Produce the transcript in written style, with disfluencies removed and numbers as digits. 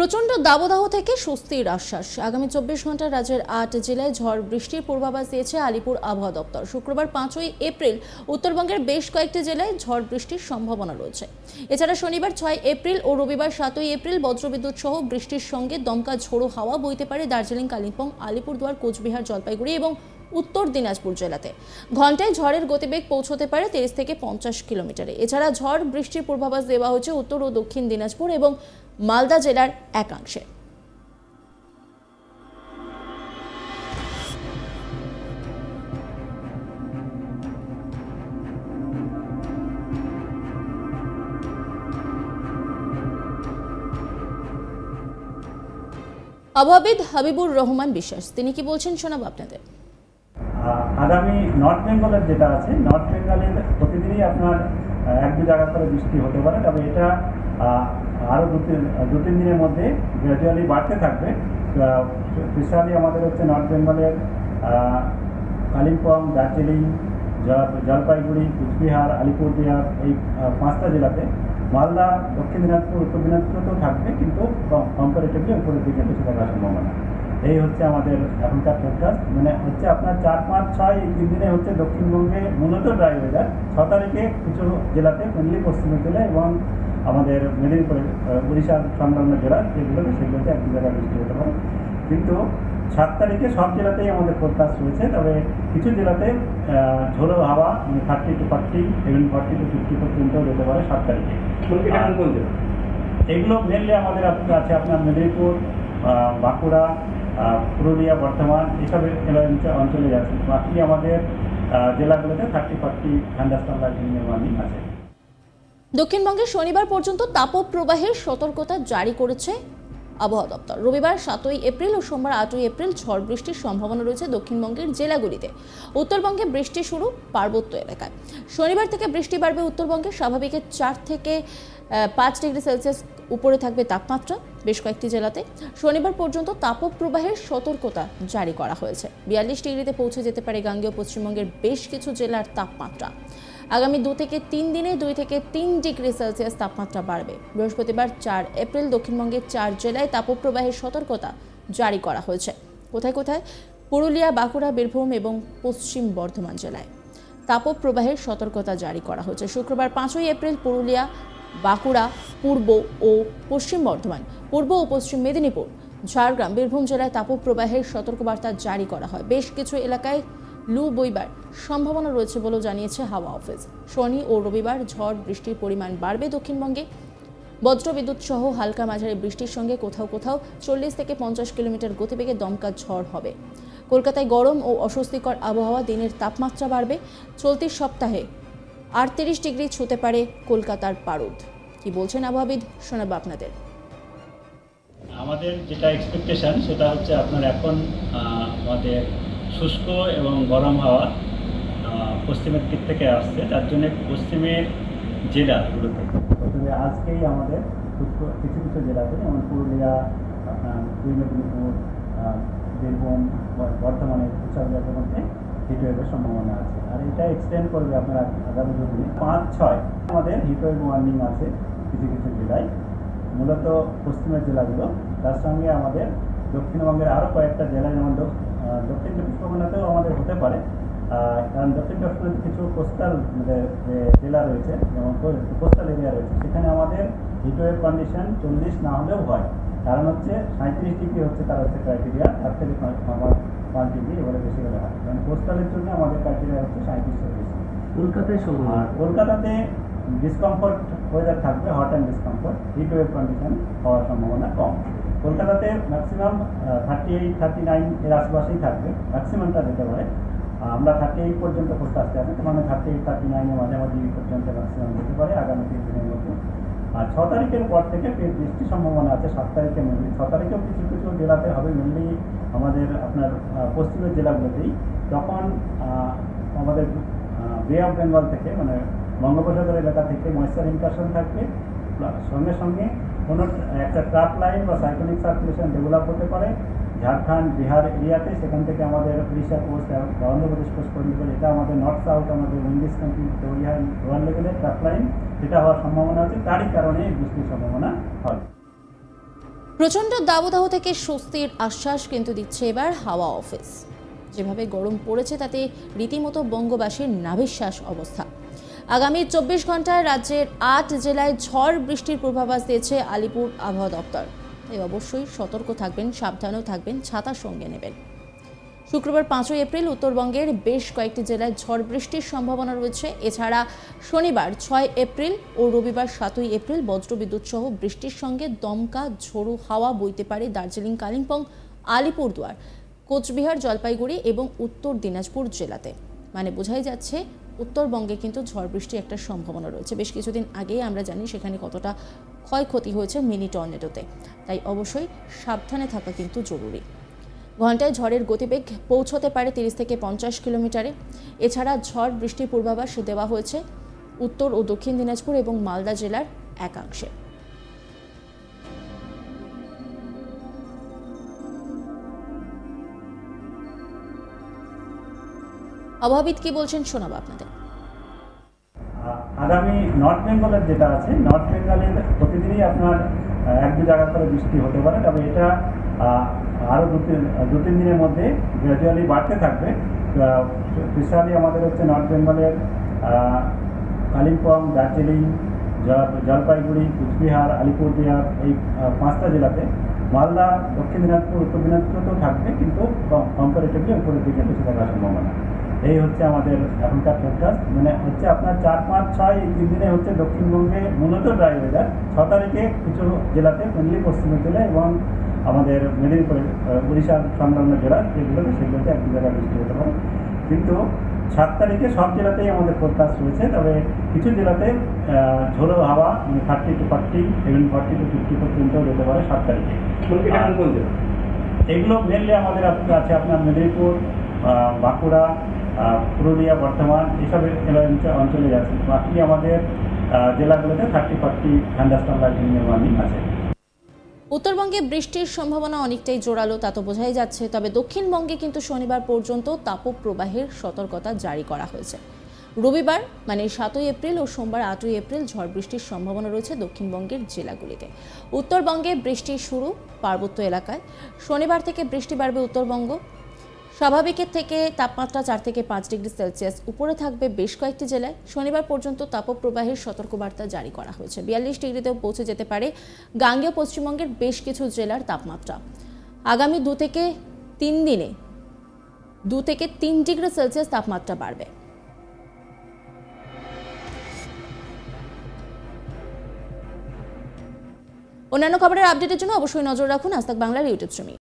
প্রচণ্ড দাবদাহ থেকে স্বস্তির আশ্বাস। আগামী 24 ঘন্টা রাজ্যের 8 জেলায় ঝড় বৃষ্টির পূর্বাভাস দিয়েছে আলিপুর আবহাওয়া দপ্তর। শুক্রবার 5ই এপ্রিল উত্তরবঙ্গের বেশ কয়েকটি জেলায় ঝড় বৃষ্টির সম্ভাবনা রয়েছে। এছাড়া শনিবার 6 এপ্রিল ও রবিবার 7ই এপ্রিল বজ্রবিদ্যুৎ সহ বৃষ্টির সঙ্গে দমকা ঝোড়ো হাওয়া বইতে পারে দার্জিলিং, কালিম্পং, আলিপুরদুয়ার, কোচবিহার, জলপাইগুড়ি এবং উত্তর দিনাজপুর জেলাতে। ঘন্টায় ঝড়ের গতিবেগ পৌঁছতে পারে 30 থেকে 50 কিলোমিটারে। এছাড়া ঝড় বৃষ্টির পূর্বাভাস দেওয়া হয়েছে উত্তর ও দক্ষিণ দিনাজপুর এবং মালদা জেলার একাংশে। আবহাওয়াবিদ হাবিবুর রহমান বিশ্বাস তিনি কি বলছেন শোনাবো আপনাদের। আগামী নর্থ বেঙ্গলের যেটা আছে, নর্থ বেঙ্গলের প্রতিদিনই আপনার এক দু জায়গা করে বৃষ্টি হতে পারে, তবে এটা আরও দু তিন দিনের মধ্যে গ্র্যাজুয়ালি বাড়তে থাকবে। স্পেশালি আমাদের হচ্ছে নর্থ বেঙ্গলের কালিম্পং, দার্জিলিং, জলপাইগুড়ি, কোচবিহার, আলিপুরদুয়ার এই 5টা জেলাতে। মালদা, দক্ষিণ দিনাজপুর, উত্তর দিনাজপুরেও থাকবে, কিন্তু কম্পারেটিভলি উপরের দিকে বেশি থাকার সম্ভাবনা। এই হচ্ছে আমাদের এখনকার ফোরকাস্ট। মানে হচ্ছে আপনার 4, 5, 6 এই 3 দিনে হচ্ছে দক্ষিণবঙ্গে মূলত ড্রাই ওয়েদার। 6 তারিখে কিছু জেলাতে, মেনলি পশ্চিমের জেলা এবং আমাদের মেদিনীপুরের উড়িষ্যার সংলগ্ন জেলা যেগুলোতে, সেগুলোতে এক দু জায়গায় বৃষ্টি হতে পারে। কিন্তু 7 তারিখে সব জেলাতেই আমাদের ফোরকাস্ট রয়েছে, তবে কিছু জেলাতে ঝোড়ো হাওয়া 30 to 40, even 40 to 50 পর্যন্তও যেতে পারে 7 তারিখে। এগুলো মেনলি আমাদের আছে আপনার মেদিনীপুর, বাঁকুড়া, পুরুলিয়া, বর্ধমান এসব অঞ্চলে যাচ্ছে। বাকি আমাদের জেলাগুলোতে 30-40 থান্ডারস্টর্ম লাইটনিং ওয়ার্নিং আছে। দক্ষিণবঙ্গে শনিবার পর্যন্ত তাপপ্রবাহের সতর্কতা জারি করেছে আবহাওয়া দপ্তর। রবিবার 7ই এপ্রিল ও সোমবার 8ই এপ্রিল ঝড় বৃষ্টির সম্ভাবনা রয়েছে দক্ষিণবঙ্গের জেলাগুলিতে। উত্তরবঙ্গে বৃষ্টি শুরু পার্বত্য এলাকায়। শনিবার থেকে বৃষ্টি বাড়বে উত্তরবঙ্গে। স্বাভাবিকের 4 থেকে 5 ডিগ্রি সেলসিয়াস উপরে থাকবে তাপমাত্রা বেশ কয়েকটি জেলাতে। শনিবার পর্যন্ত তাপপ্রবাহের সতর্কতা জারি করা হয়েছে। 42 ডিগ্রিতে পৌঁছে যেতে পারে গাঙ্গেয় পশ্চিমবঙ্গের বেশ কিছু জেলার তাপমাত্রা। আগামী 2 থেকে 3 দিনে 2 থেকে 3 ডিগ্রি সেলসিয়াস তাপমাত্রা বাড়বে। বৃহস্পতিবার 4 এপ্রিল দক্ষিণবঙ্গের 4 জেলায় তাপপ্রবাহের সতর্কতা জারি করা হয়েছে। কোথায় কোথায়? পুরুলিয়া, বাঁকুড়া, বীরভূম এবং পশ্চিম বর্ধমান জেলায় তাপপ্রবাহের সতর্কতা জারি করা হয়েছে। শুক্রবার 5ই এপ্রিল পুরুলিয়া, বাঁকুড়া, পূর্ব ও পশ্চিম বর্ধমান, পূর্ব ও পশ্চিম মেদিনীপুর, ঝাড়গ্রাম, বীরভূম জেলায় তাপপ্রবাহের সতর্কবার্তা জারি করা হয়। বেশ কিছু এলাকায় লু বইবার সম্ভাবনা রয়েছে বলেও জানিয়েছে হাওয়া অফিস। শনি ও রবিবার ঝড় বৃষ্টির পরিমাণ বাড়বে দক্ষিণবঙ্গে। বজ্রবিদ্যুৎ সহ হালকা মাঝারি বৃষ্টির সঙ্গে কোথাও কোথাও 40 থেকে 50 কিলোমিটার গতিবেগে দমকা ঝড় হবে। কলকাতায় গরম ও অস্বস্তিকর আবহাওয়া, দিনের তাপমাত্রা বাড়বে। চলতি সপ্তাহে 38 ডিগ্রি ছুঁতে পারে কলকাতার পারদ। কি বলছেন আবহাওয়াবিদ শোনাবো আপনাদের। আমাদের যেটা এক্সপেকটেশন সেটা হচ্ছে আপনার এখন আমাদের শুষ্ক এবং গরম হাওয়া পশ্চিমের দিক থেকে আসছে, তার জন্য পশ্চিমের জেলাগুলোতে প্রথমে আজকেই আমাদের কিছু কিছু জেলাতে, যেমন পুরুলিয়া, আপনার মেদিনীপুর, বীরভূম, বর্ধমানের এসব জেলার মধ্যে হিটওয়েভের সম্ভাবনা আছে। আর এটা এক্সটেন্ড করবে আপনার আগামী 2 দিনে। 5-6 আমাদের হিটওয়েভ ওয়ার্নিং আছে কিছু কিছু জেলায়, মূলত পশ্চিমের জেলাগুলো। তার সঙ্গে আমাদের দক্ষিণবঙ্গের আরও কয়েকটা জেলায়, যেমন দক্ষিণ চব্বিশ পরগনাতেও আমাদের হতে পারে, কারণ দক্ষিণ চব্বিশ পরগনাতে কিছু কোস্টাল যে জেলা রয়েছে, যেমন কোস্টাল এরিয়া রয়েছে, সেখানে আমাদের হিটওয়েভ কন্ডিশন 40 না হলেও হয়। কারণ হচ্ছে 37 ডিগ্রি হচ্ছে তার হচ্ছে ক্রাইটেরিয়া, তার থেকে 5 ডিগ্রি এবারে বেশি হলে হয়। কারণ কোস্টালের জন্য আমাদের ক্রাইটেরিয়া হচ্ছে 37-40। কলকাতাতে ডিসকমফোর্ট ওয়েদার থাকবে, hot and discomfort, heatwave condition হওয়ার সম্ভাবনা কম। কলকাতাতে ম্যাক্সিমাম 38-39 এর আশেপাশেই থাকবে, ম্যাক্সিমামটা যেতে পারে। আমরা 38 পর্যন্ত ফোরকাস্টে আছে, মানে 38-39 এর মাঝামাঝি পর্যন্ত ম্যাক্সিমাম যেতে পারে আগামী 3 দিনের মধ্যে। আর 6 তারিখের পর থেকে ফের বৃষ্টির সম্ভাবনা আছে। 7 তারিখে মেনলি, 6 তারিখেও কিছু কিছু জেলাতে হবে, মেনলি আমাদের আপনার পশ্চিমের জেলাগুলোতেই। তখন আমাদের বে অফ বেঙ্গল থেকে, মানে বঙ্গোপসাগর এলাকা থেকে ময়েশ্চার ইনকাশন থাকবে, সঙ্গে সঙ্গে কোনো একটা ট্রাপ লাইন বা সাইক্লোনিক সার্কুলেশন ডেভেলপ হতে পারে ঝাড়খণ্ড, বিহার এরিয়াতে। সেখান থেকে আমাদের উড়িষ্যা কোস্ট, অন্ধ্রপ্রদেশ কোস্ট পর্যন্ত, এটা আমাদের নর্থ সাউথ আমাদের উইন্ডিজ কান্ট্রি তৈরি হয় লোয়ার লেভেলের ট্রাপ লাইন, সেটা হওয়ার সম্ভাবনা আছে। তারই কারণে বৃষ্টির সম্ভাবনা হবে। প্রচণ্ড দাবদাহ থেকে স্বস্তির আশ্বাস কিন্তু দিচ্ছে এবার হাওয়া অফিস। যেভাবে গরম পড়েছে তাতে রীতিমতো বঙ্গবাসীর নাভিশ্বাস অবস্থা। আগামী 24 ঘন্টায় রাজ্যের 8 জেলায় ঝড় বৃষ্টির পূর্বাভাস দিয়েছে আলিপুর আবহাওয়া দপ্তর। তাই অবশ্যই সতর্ক থাকবেন, সাবধানও থাকবেন, ছাতা সঙ্গে নেবেন। শুক্রবার 5 এপ্রিল উত্তরবঙ্গের বেশ কয়েকটি জেলায় ঝড় বৃষ্টির সম্ভাবনা রয়েছে। এছাড়া শনিবার 6 এপ্রিল ও রবিবার 7 এপ্রিল বজ্রবিদ্যুৎ সহ বৃষ্টির সঙ্গে দমকা ঝোড়ো হাওয়া বইতে পারে দার্জিলিং, কালিম্পং, আলিপুরদুয়ার, কোচবিহার, জলপাইগুড়ি এবং উত্তর দিনাজপুর জেলাতে। মানে বোঝাই যাচ্ছে উত্তরবঙ্গে কিন্তু ঝড় বৃষ্টির একটা সম্ভাবনা রয়েছে। বেশ কিছুদিন আগেই আমরা জানি সেখানে কতটা ক্ষয়ক্ষতি হয়েছে মিনি টর্নেডোতে। তাই অবশ্যই সাবধানে থাকা কিন্তু জরুরি। ঘন্টায় ঝড়ের গতিবেগ পৌঁছতে পারে 30 থেকে 50 কিলোমিটারে। এছাড়া ঝড় বৃষ্টির পূর্বাভাস দেওয়া হয়েছে উত্তর ও দক্ষিণ দিনাজপুর এবং মালদা জেলার একাংশে। আবহাওয়াবিদ কি বলছেন শোনাবো আপনাদের। আগামী নর্থ বেঙ্গলের যেটা আছে, নর্থ বেঙ্গলের প্রতিদিনই আপনার 1-2 জায়গা করে বৃষ্টি হতে পারে। তবে এটা আরও দু তিন দিনের মধ্যে গ্র্যাজুয়ালি বাড়তে থাকবে। স্পেশালি আমাদের হচ্ছে নর্থ বেঙ্গলের কালিম্পং, দার্জিলিং, জলপাইগুড়ি, কুচবিহার, আলিপুরদুয়ার এই 5টা জেলাতে। মালদা, দক্ষিণ দিনাজপুর, উত্তর দিনাজপুরেও থাকবে, কিন্তু কম্পারেটিভলি উপরের দিকে বেশি থাকার সম্ভাবনা। এই হচ্ছে আমাদের এখনকার ফোরকাস্ট। মানে হচ্ছে আপনার 4, 5, 6 এই 3 দিনে হচ্ছে দক্ষিণবঙ্গে মূলত ড্রাই ওয়েদার। 6 তারিখে কিছু জেলাতে, মেনলি পশ্চিমাঞ্চলে এবং আমাদের মেদিনীপুরে, উড়িষ্যার সংলগ্ন জেলা যেগুলোতে, সেগুলোতে 1-2 জায়গায় বৃষ্টি হতে পারে। কিন্তু 7 তারিখে সব জেলাতেই আমাদের ফোরকাস্ট রয়েছে। তবে কিছু জেলাতে ঝোড়ো হাওয়া 30 to 40, even 40 to 50 পর্যন্তও যেতে পারে 7 তারিখে। এগুলো মেনলি আমাদের আছে আপনার মেদিনীপুর, বাঁকুড়া, পুরুলিয়া, বর্ধমান এসব অঞ্চলে আছে। বাকি আমাদের জেলাগুলোতে 30-40 থান্ডারস্টর্ম লাইটনিং ওয়ার্নিং আছে। উত্তরবঙ্গে বৃষ্টির সম্ভাবনা অনেকটাই জোরালো, তা তো বোঝাই যাচ্ছে। তবে দক্ষিণবঙ্গে কিন্তু শনিবার পর্যন্ত তাপপ্রবাহের সতর্কতা জারি করা হয়েছে। রবিবার মানে 7 এপ্রিল ও সোমবার 8 এপ্রিল ঝড় বৃষ্টির সম্ভাবনা রয়েছে দক্ষিণবঙ্গের জেলাগুলিতে। উত্তরবঙ্গে বৃষ্টির শুরু পার্বত্য এলাকায়। শনিবার থেকে বৃষ্টি বাড়বে উত্তরবঙ্গ। স্বাভাবিকের থেকে তাপমাত্রা 4 থেকে 5 ডিগ্রি সেলসিয়াস উপরে থাকবে বেশ কয়েকটি জেলায়। শনিবার পর্যন্ত তাপপ্রবাহের সতর্কবার্তা জারি করা হয়েছে। 42 ডিগ্রিতেও পৌঁছে যেতে পারে গাঙ্গেয় পশ্চিমবঙ্গের বেশ কিছু জেলার তাপমাত্রা। আগামী 2 থেকে 3 দিনে 2 থেকে 3 ডিগ্রি সেলসিয়াস তাপমাত্রা বাড়বে। অন্যান্য খবরের আপডেটের জন্য অবশ্যই নজর রাখুন আজ তাক বাংলার ইউটিউব চ্যানেলে।